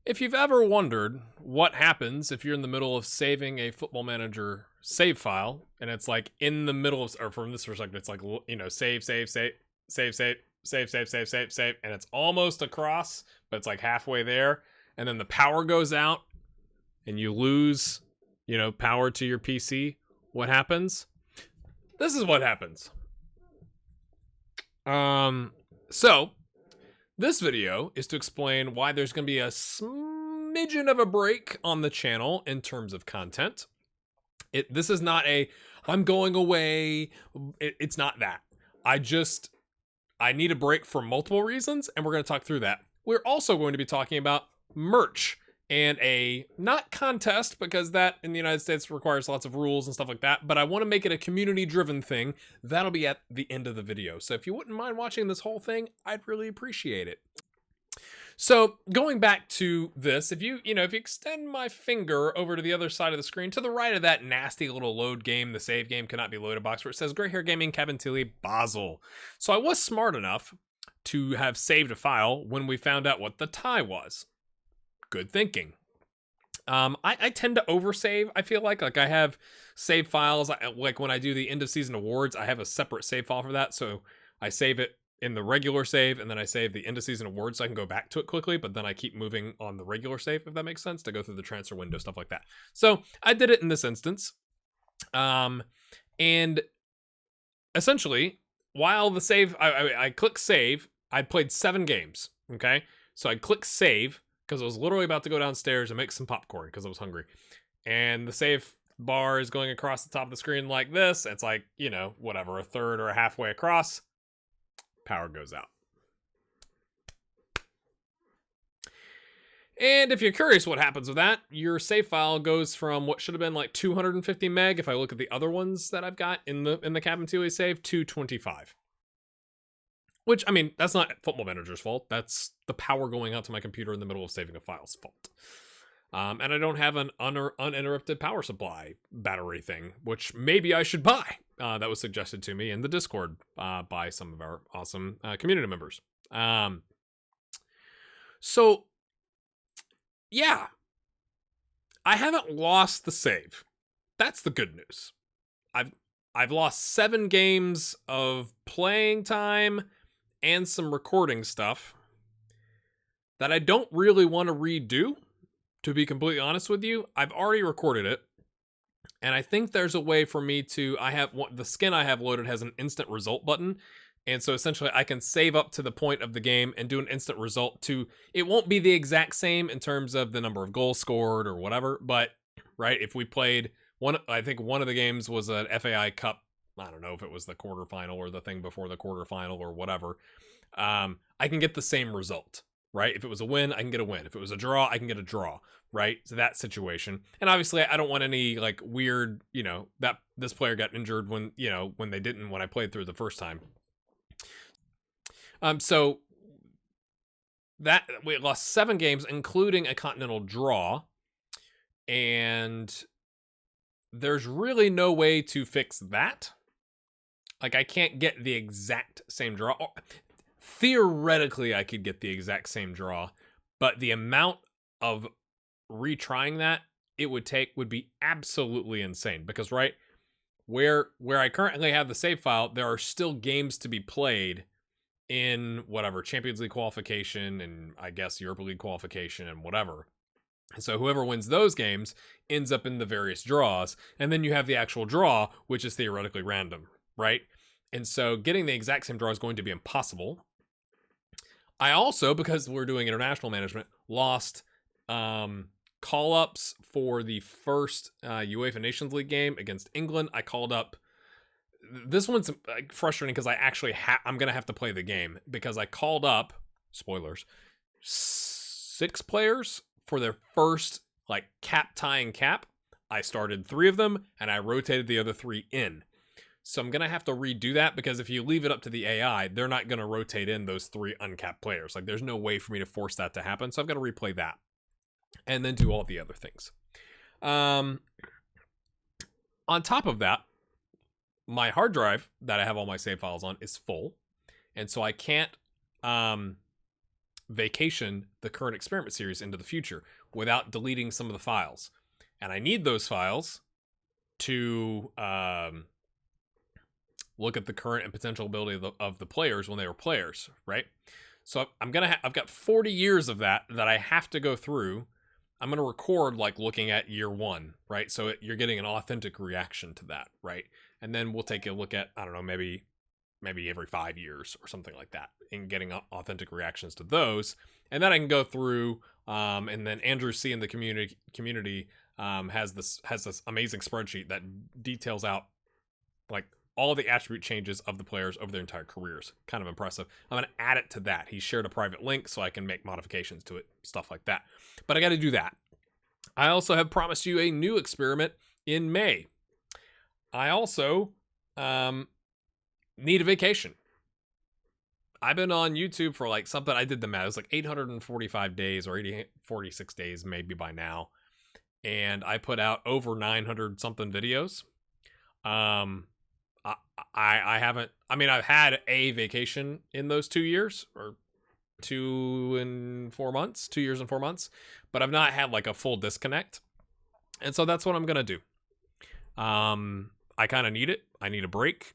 If you've ever wondered what happens if you're in the middle of saving a Football Manager save file, and it's like in the middle of, or from this perspective, it's like, you know, save, and it's almost across, but it's like halfway there, and then the power goes out, and you lose, you know, power to your PC. What happens? This is what happens. So this video is to explain why there's going to be a smidgen of a break on the channel in terms of content. This is not a, I'm going away. It's not that. I need a break for multiple reasons, and we're going to talk through that. We're also going to be talking about merch and a, not contest, because that in the United States requires lots of rules and stuff like that, but I want to make it a community-driven thing. That'll be at the end of the video. So if you wouldn't mind watching this whole thing, I'd really appreciate it. So going back to this, if you extend my finger over to the other side of the screen, to the right of that nasty little load game, the save game cannot be loaded box where it says Grey Hair Gaming, Cabintilly, Basel. So I was smart enough to have saved a file when we found out what the tie was. Good thinking. I tend to oversave. I feel like I have save files. Like when I do the end of season awards, I have a separate save file for that. So I save it in the regular save, and then I save the end of season awards so I can go back to it quickly, but then I keep moving on the regular save, if that makes sense, to go through the transfer window, stuff like that. So I did it in this instance. And essentially, while the save, I click save, I played 7 games, okay? So I click save, because I was literally about to go downstairs and make some popcorn, because I was hungry. And the save bar is going across the top of the screen like this. It's like, you know, whatever, a third or a halfway across. Power goes out. And if you're curious what happens with that, your save file goes from what should have been like 250 meg, if I look at the other ones that I've got in the Cabintilly save, to 25. Which, I mean, that's not Football Manager's fault. That's the power going out to my computer in the middle of saving a file's fault. And I don't have an uninterrupted power supply battery thing, which maybe I should buy. That was suggested to me in the Discord by some of our awesome community members. So, yeah. I haven't lost the save. That's the good news. I've lost 7 games of playing time and some recording stuff that I don't really want to redo, to be completely honest with you. I've already recorded it, and I think there's a way for me to, the skin I have loaded has an instant result button, and so essentially I can save up to the point of the game and do an instant result to, it won't be the exact same in terms of the number of goals scored or whatever, but, right, if we played I think one of the games was an FAI Cup, I don't know if it was the quarterfinal or the thing before the quarterfinal or whatever, I can get the same result, right? If it was a win, I can get a win. If it was a draw, I can get a draw, right? So that situation. And obviously I don't want any like weird, you know, that this player got injured when, you know, when they didn't, when I played through the first time. So that we lost 7 games, including a continental draw, and there's really no way to fix that. Like, I can't get the exact same draw. Theoretically, I could get the exact same draw, but the amount of retrying that it would take would be absolutely insane, because right where I currently have the save file, there are still games to be played in whatever Champions League qualification and I guess Europa League qualification and whatever. And so whoever wins those games ends up in the various draws, and then you have the actual draw, which is theoretically random, right? And so getting the exact same draw is going to be impossible. I also, because we're doing international management, lost call-ups for the first UEFA Nations League game against England. I called up, this one's frustrating because I actually I'm going to have to play the game, because I called up, spoilers, 6 players for their first like cap tying cap. I started 3 of them and I rotated the other 3 in. So I'm going to have to redo that, because if you leave it up to the AI, they're not going to rotate in those 3 uncapped players. Like, there's no way for me to force that to happen. So I've got to replay that and then do all the other things. On top of that, my hard drive that I have all my save files on is full. And so I can't vacation the current experiment series into the future without deleting some of the files. And I need those files to look at the current and potential ability of the players when they were players, right? So I've got 40 years of that I have to go through. I'm going to record like looking at year 1, right? So you're getting an authentic reaction to that, right? And then we'll take a look at, I don't know, maybe every 5 years or something like that, and getting authentic reactions to those. And then I can go through, and then Andrew C in the community has this amazing spreadsheet that details out like all the attribute changes of the players over their entire careers. Kind of impressive. I'm going to add it to that. He shared a private link so I can make modifications to it, stuff like that. But I got to do that. I also have promised you a new experiment in May. I also need a vacation. I've been on YouTube for like something, I did the math, it was like 845 days or 46 days maybe by now. And I put out over 900 something videos. I haven't, I mean, I've had a vacation in those 2 years, or 2 years and 4 months, but I've not had like a full disconnect. And so that's what I'm going to do. I kind of need it. I need a break.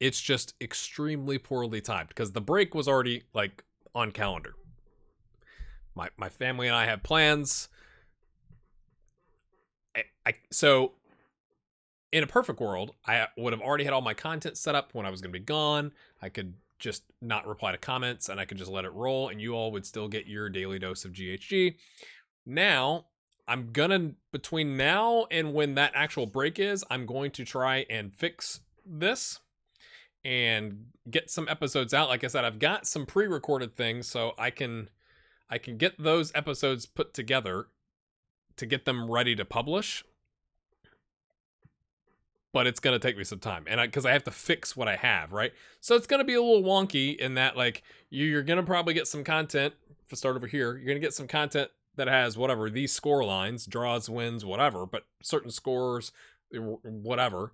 It's just extremely poorly timed because the break was already like on calendar. My family and I have plans. So in a perfect world, I would have already had all my content set up when I was going to be gone. I could just not reply to comments and I could just let it roll and you all would still get your daily dose of GHG. Now, I'm gonna, between now and when that actual break is, I'm going to try and fix this and get some episodes out. Like I said, I've got some pre-recorded things, so I can get those episodes put together to get them ready to publish. But it's going to take me some time, and because I have to fix what I have, right? So it's going to be a little wonky in that, like, you're going to probably get some content, if I start over here, you're going to get some content that has whatever, these score lines, draws, wins, whatever, but certain scores, whatever.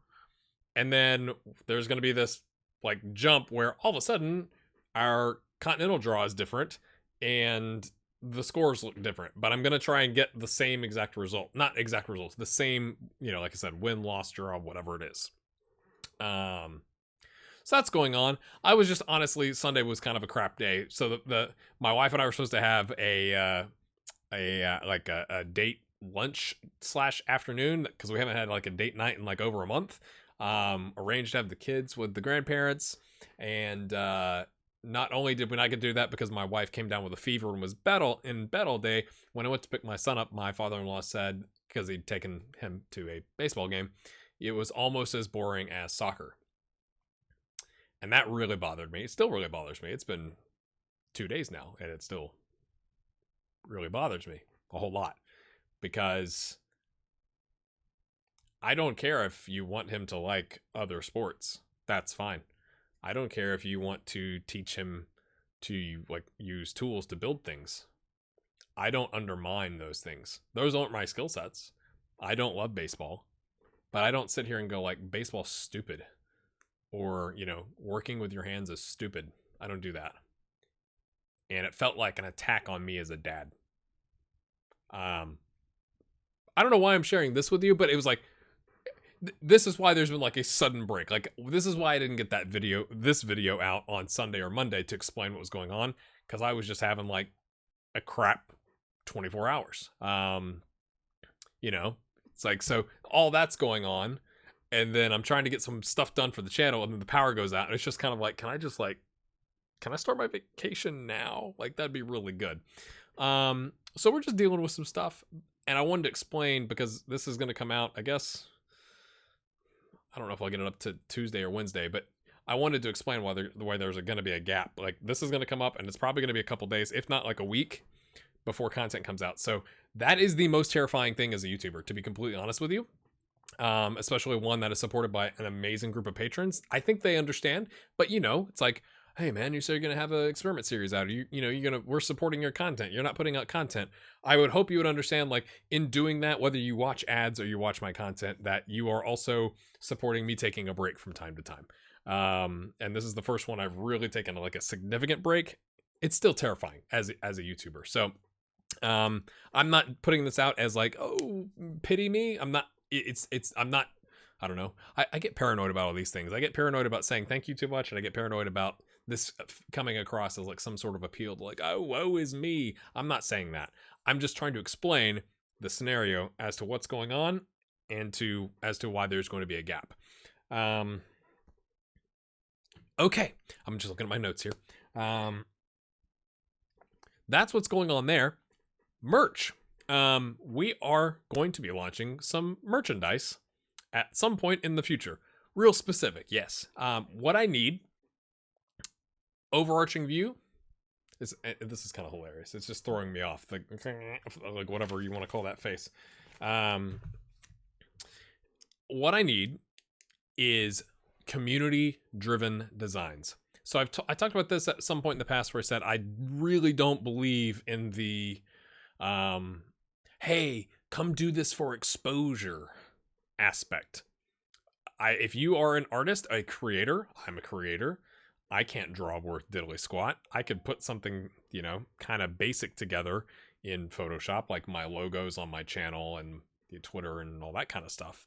And then there's going to be this, like, jump where all of a sudden our continental draw is different, and the scores look different, but I'm going to try and get the same exact result. Not exact results, the same, you know, like I said, win, loss, draw, whatever it is. So that's going on. I was just, honestly, Sunday was kind of a crap day. So my wife and I were supposed to have a date lunch / afternoon, because we haven't had like a date night in like over a month. Arranged to have the kids with the grandparents, and not only did we not get to do that because my wife came down with a fever and was in bed all day, when I went to pick my son up, my father-in-law said, because he'd taken him to a baseball game, it was almost as boring as soccer. And that really bothered me. It still really bothers me. It's been 2 days now, and it still really bothers me a whole lot. Because I don't care if you want him to like other sports. That's fine. I don't care if you want to teach him to like use tools to build things. I don't undermine those things. Those aren't my skill sets. I don't love baseball, but I don't sit here and go like, baseball's stupid, or, you know, working with your hands is stupid. I don't do that. And it felt like an attack on me as a dad. I don't know why I'm sharing this with you, but it was like, this is why there's been like a sudden break. Like, this is why I didn't get this video out on Sunday or Monday to explain what was going on, because I was just having like a crap 24 hours. You know, it's like, so all that's going on, and then I'm trying to get some stuff done for the channel, and then the power goes out, and it's just kind of like, can I start my vacation now? Like, that'd be really good. So we're just dealing with some stuff, and I wanted to explain, because this is going to come out, I guess, I don't know if I'll get it up to Tuesday or Wednesday, but I wanted to explain why there's going to be a gap. Like, this is going to come up, and it's probably going to be a couple days, if not like a week, before content comes out. So that is the most terrifying thing as a YouTuber, to be completely honest with you. Especially one that is supported by an amazing group of patrons. I think they understand, but, you know, it's like, hey man, you say you're going to have an experiment series out. We're supporting your content. You're not putting out content. I would hope you would understand, like, in doing that, whether you watch ads or you watch my content, that you are also supporting me taking a break from time to time. And this is the first one I've really taken like a significant break. it's still terrifying as a YouTuber. So I'm not putting this out as like, oh, pity me. I'm not. I'm not. I don't know. I get paranoid about all these things. I get paranoid about saying thank you too much, and I get paranoid about this coming across as like some sort of appeal to like, oh, woe is me. I'm not saying that. I'm just trying to explain the scenario as to what's going on and as to why there's going to be a gap. Okay, I'm just looking at my notes here. That's what's going on there. Merch. We are going to be launching some merchandise at some point in the future. Real specific, yes. What I need, overarching view, this is kind of hilarious. It's just throwing me off. Like whatever you want to call that face. What I need is community-driven designs. So I talked about this at some point in the past where I said I really don't believe in the hey, come do this for exposure aspect. If you are an artist, a creator, I'm a creator, I can't draw worth diddly squat. I could put something, kind of basic together in Photoshop, like my logos on my channel and Twitter and all that kind of stuff.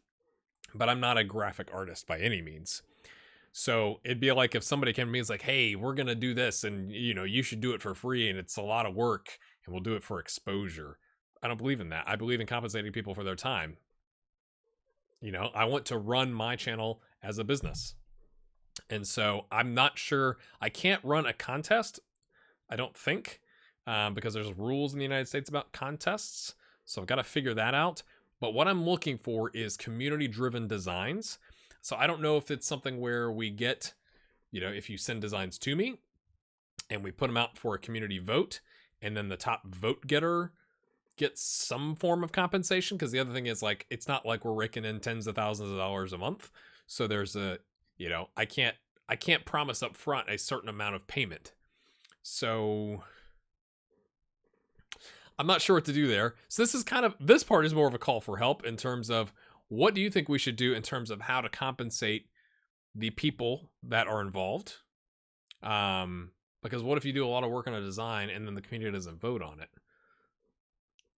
But I'm not a graphic artist by any means. So it'd be like if somebody came to me and was like, hey, we're going to do this and, you should do it for free and it's a lot of work and we'll do it for exposure. I don't believe in that. I believe in compensating people for their time. I want to run my channel as a business. And so I'm not sure. I can't run a contest, I don't think, because there's rules in the United States about contests. So I've got to figure that out. But what I'm looking for is community-driven designs. So I don't know if it's something where we get, if you send designs to me and we put them out for a community vote and then the top vote getter gets some form of compensation. Because the other thing is like, it's not like we're raking in tens of thousands of dollars a month. So there's I can't promise up front a certain amount of payment. So I'm not sure what to do there. So this part is more of a call for help in terms of what do you think we should do in terms of how to compensate the people that are involved? Because what if you do a lot of work on a design and then the community doesn't vote on it?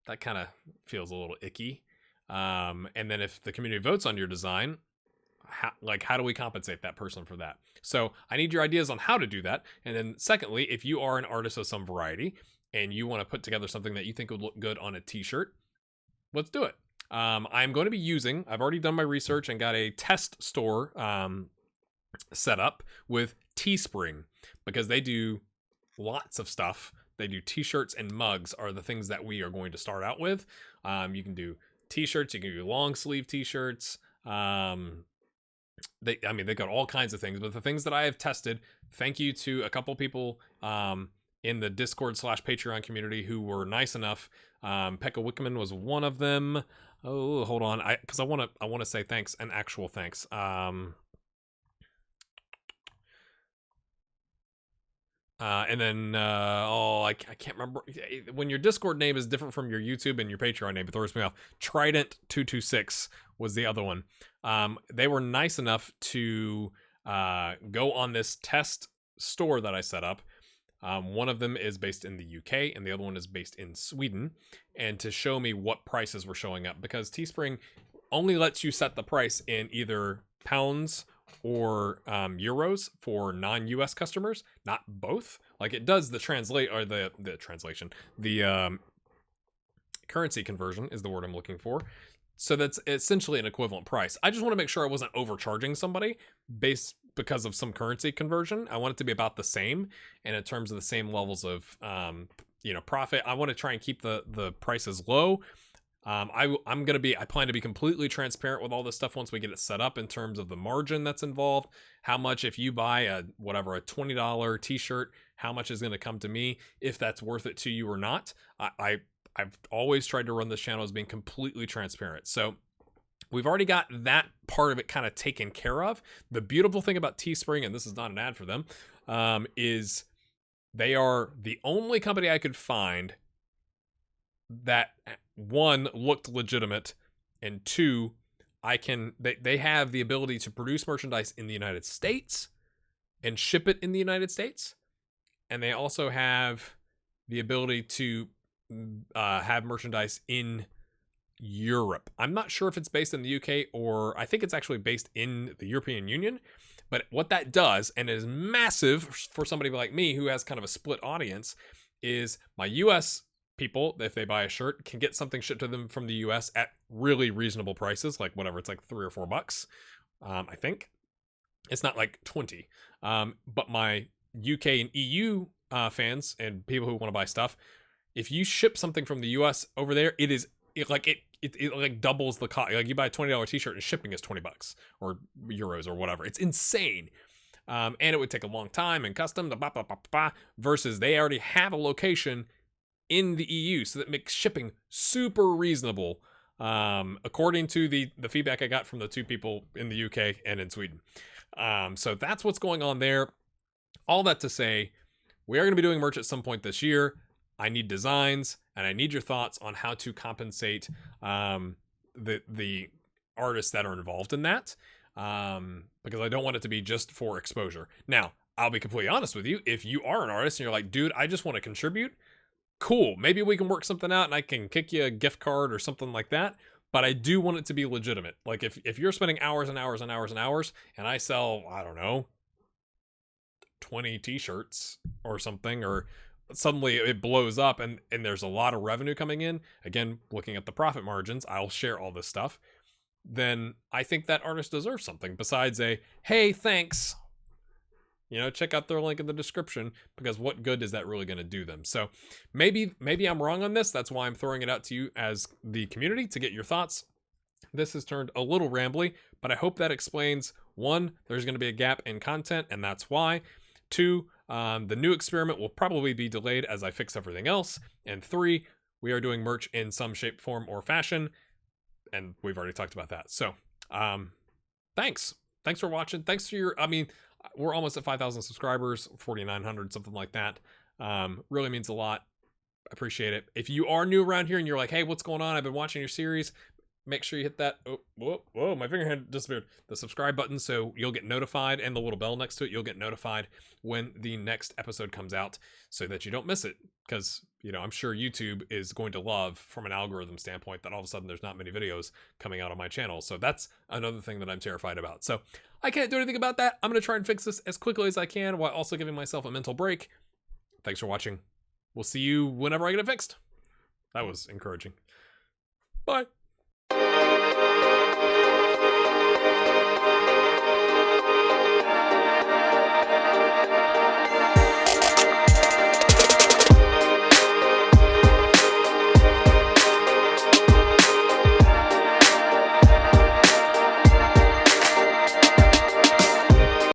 That kind of feels a little icky. And then if the community votes on your design, how do we compensate that person for that? So I need your ideas on how to do that. And then secondly, if you are an artist of some variety and you want to put together something that you think would look good on a t-shirt, let's do it. I'm going to be I've already done my research and got a test store set up with Teespring because they do lots of stuff. They do t-shirts and mugs are the things that we are going to start out with. You can do t-shirts, you can do long sleeve t-shirts. They got all kinds of things, but the things that I have tested, thank you to a couple people in the Discord/Patreon community who were nice enough. Pekka Wickerman was one of them. Oh, hold on. Because I want to say thanks, an actual thanks. And then, I can't remember. When your Discord name is different from your YouTube and your Patreon name, it throws me off. Trident226 was the other one. They were nice enough to go on this test store that I set up. One of them is based in the UK and the other one is based in Sweden, and to show me what prices were showing up, because Teespring only lets you set the price in either pounds or euros for non-US customers, not both. Like it does the currency conversion is the word I'm looking for. So that's essentially an equivalent price. I just want to make sure I wasn't overcharging somebody because of some currency conversion. I want it to be about the same, and in terms of the same levels of profit, I want to try and keep the prices low. I plan to be completely transparent with all this stuff once we get it set up in terms of the margin that's involved. How much, if you buy a $20 t-shirt, how much is going to come to me, if that's worth it to you or not. I've always tried to run this channel as being completely transparent. So we've already got that part of it kind of taken care of. The beautiful thing about Teespring, and this is not an ad for them, is they are the only company I could find that, one, looked legitimate, and two, they have the ability to produce merchandise in the United States and ship it in the United States, and they also have the ability to have merchandise in Europe. I'm not sure if it's based in the UK, or I think it's actually based in the European Union. But what that does, and it is massive for somebody like me who has kind of a split audience, is my US people, if they buy a shirt, can get something shipped to them from the US at really reasonable prices, like whatever, it's like $3 or $4. I think it's not like 20. But my UK and EU fans and people who want to buy stuff, if you ship something from the US over there, it like doubles the cost. Like you buy a $20 t-shirt and shipping is $20 or euros or whatever. It's insane. And it would take a long time and custom versus they already have a location in the EU, so that makes shipping super reasonable, according to the feedback I got from the 2 people in the UK and in Sweden. So that's what's going on there. All that to say, we are going to be doing merch at some point this year. I need designs, and I need your thoughts on how to compensate the artists that are involved in that, because I don't want it to be just for exposure. Now, I'll be completely honest with you. If you are an artist and you're like, dude, I just want to contribute, cool. Maybe we can work something out and I can kick you a gift card or something like that. But I do want it to be legitimate. Like if you're spending hours and hours and hours and hours, and I sell, I don't know, 20 t-shirts or something, or suddenly it blows up and there's a lot of revenue coming in, again, looking at the profit margins, I'll share all this stuff, then I think that artist deserves something besides a, hey, thanks. Check out their link in the description, because what good is that really going to do them? So maybe I'm wrong on this. That's why I'm throwing it out to you as the community to get your thoughts. This has turned a little rambly, but I hope that explains, 1, there's going to be a gap in content, and that's why. 2, the new experiment will probably be delayed as I fix everything else. And 3, we are doing merch in some shape, form, or fashion. And we've already talked about that. So, thanks. Thanks for watching. Thanks for your, we're almost at 5,000 subscribers, 4,900, something like that. Really means a lot. Appreciate it. If you are new around here and you're like, hey, what's going on? I've been watching your series. Make sure you hit that, whoa, my finger had disappeared, the subscribe button, so you'll get notified, and the little bell next to it, you'll get notified when the next episode comes out, so that you don't miss it. Because, I'm sure YouTube is going to love, from an algorithm standpoint, that all of a sudden there's not many videos coming out on my channel. So that's another thing that I'm terrified about. So I can't do anything about that. I'm going to try and fix this as quickly as I can, while also giving myself a mental break. Thanks for watching. We'll see you whenever I get it fixed. That was encouraging. Bye.